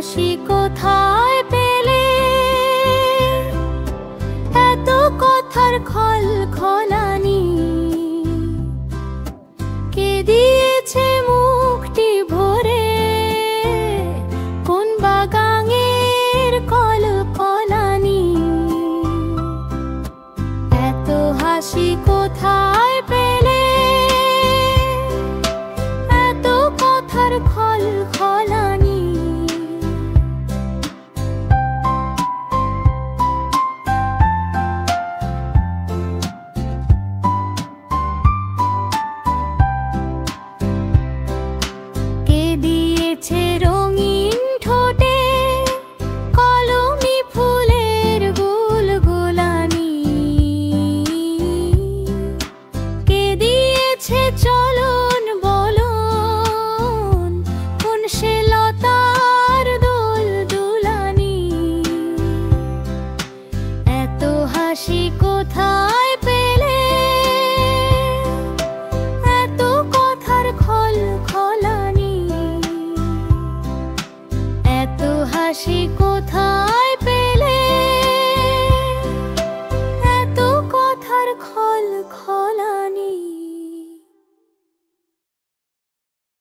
হাসি কোথায় পেলে, এত কথার খলখলানি, কে দিয়েছে মুখটি ভরে, কোন বাগানের কলকলানি। এত হাসি কোথায় পেলে, এত কথার খলখলানি। কে দিয়েছে রঙিন ঠোঁটে কলমি ফুলের গুলগুলানি, কে দিয়েছে চলন বলন কোন সে লতার দোলদুলানি। এত হাসি কোথায় পেলে, এত কথার খলখলানি। এত হাসি